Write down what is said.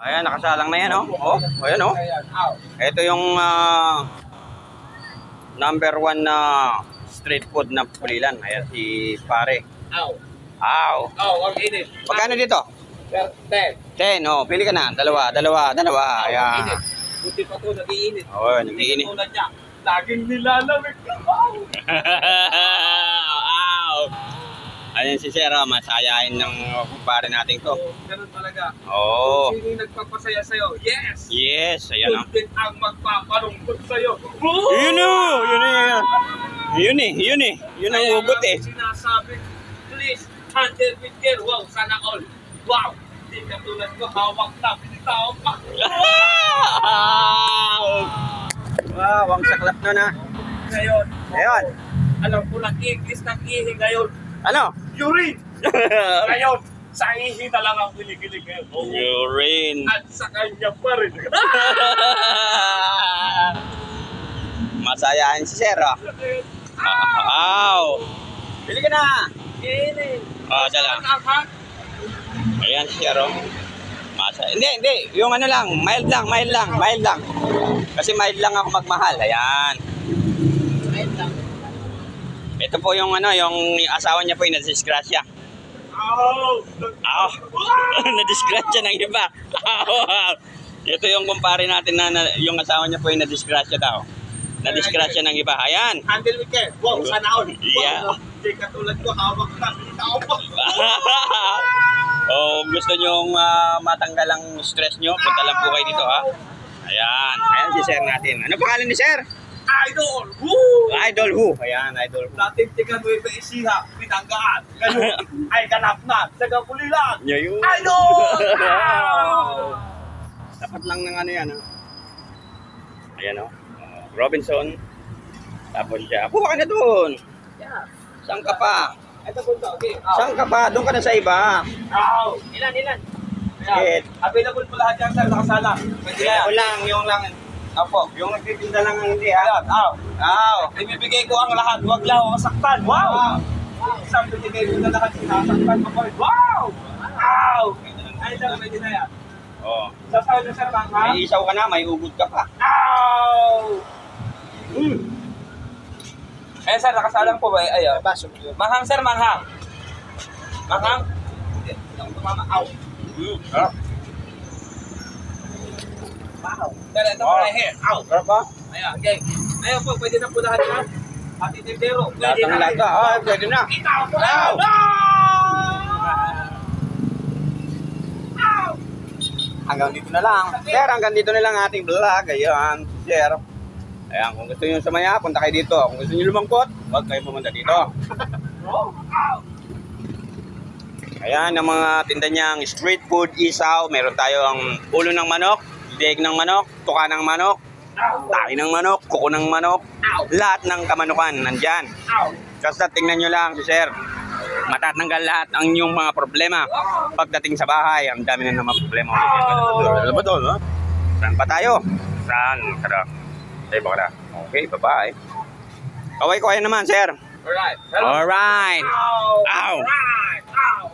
Ayan, nakasalang na yan, oh. Oh, ayan, oh. Ito yung number 1 na street food na Pulilan. Ayan, si pare. Aw. Ang init. Magkano dito? 10. 10, oh. Pili ka na. Dalawa. Ayan. Buti pa ito, nag-iinit. Oo, nag-iinit. Tulad niya, laging nilalamig. Aw. Ayan si Sir, masayahin ng kumpare natin to. Ganun talaga. Oo. Kung sino yung nagpapasaya sa'yo, yes! Yes, ayan, oh. Kung din ang magpapalungkot sa'yo. Yun, oh. Yun ang hugot, eh. Sinasabi, please, handle with care. Wow, sana all. Wow! Hindi ka tulad ko, hawak na, pinitawag pa. Wow, ang saklap na na. Ngayon, Ayan. alam ko lang English ng ihi ngayon. Ano? Urine! Ngayon, sa ihi na lang ang kinikilig ngayon. Urine. At sa kanya pa rin. Masayahin si Sir, oh. Aw. Pili ka na. Ini. Dala. Ang Ayan si Sir, oh. Hindi. Yung ano lang, mild lang. Kasi mild lang ako magmahal. Ayan. Ito po yung ano, yung asawa niya po yung nadisgrasya. Nadisgrasya ng iba. Ito yung kumpare natin na yung asawa niya po yung nadisgrasya daw. Nadisgrasya ng iba. Ayan. handle with care. Wow, sana all. Yeah. Hindi ka tulad ko, hawak na, pinitawag pa. Oh, gusto nyo matanggal ang stress nyo, punta lang po kayo dito, ha. Ayan si Sir natin. Ano pangalan ni Sir? Idol! Woo! Idol who? Ayan, Idol who. Dating tiga Nueva Ecija, pinanggaan. Ngayon, ay ganap na, taga Pulilan. Yun. Idol! Dapat lang ng ano yan, ha. Ayan, oh. Robinson. Tapos siya. Puha ka na doon. Yeah. Saan ka pa? Ito po ito, okay. Saan ka pa? Doon ka na sa iba. Ilan? Shit. Available po lahat yan, sir, nakasala. Pwede yan. Yung lang. Opo, yung nagtitinda lang ang hindi, ha. Ibibigay ko ang lahat, wag lang ako saktan. Wow! Isang binigay ko na lahat, sinasaktan ko pa rin. Wow! Ay, sir, pwede na yan. Oh. Sasawa na, sir, ha? May isaw ka na, may ugod ka pa. Eh, sir, nakasalang po ba? Ayaw. Manghang, sir, manghang. Manghang? Hindi, ako tumama. Wow. Sir, ito po right here. Sarap ba? Ayan, okay. Ayan po, pwede na po lahat yan. Pati tindero, pwede na. Lahat ka. Pwede na. Ikaw po! Hanggang dito na lang. Sir, hanggang dito na lang ating vlog. Ayan, Sir. Ayan, kung gusto nyo sumaya, punta kayo dito. Kung gusto nyo lumangkot, huwag kayo pumunta dito. Ayan, ang mga tinda niyang street food isaw. Meron tayong ulo ng manok, leeg ng manok, tuka ng manok, tayo ng manok, kuko ng manok. Lahat ng kamanukan nandyan. Basta tingnan nyo lang si Sir. Matatanggal lahat ang inyong mga problema. Pagdating sa bahay, ang dami na naman problema. Ano ba ito? No? Saan pa tayo? Saan? Tayo ba ka na? Okay, bye-bye. Kaway-kaway naman, Sir. Alright. Alright. Ow! Ow! Alright! Ow!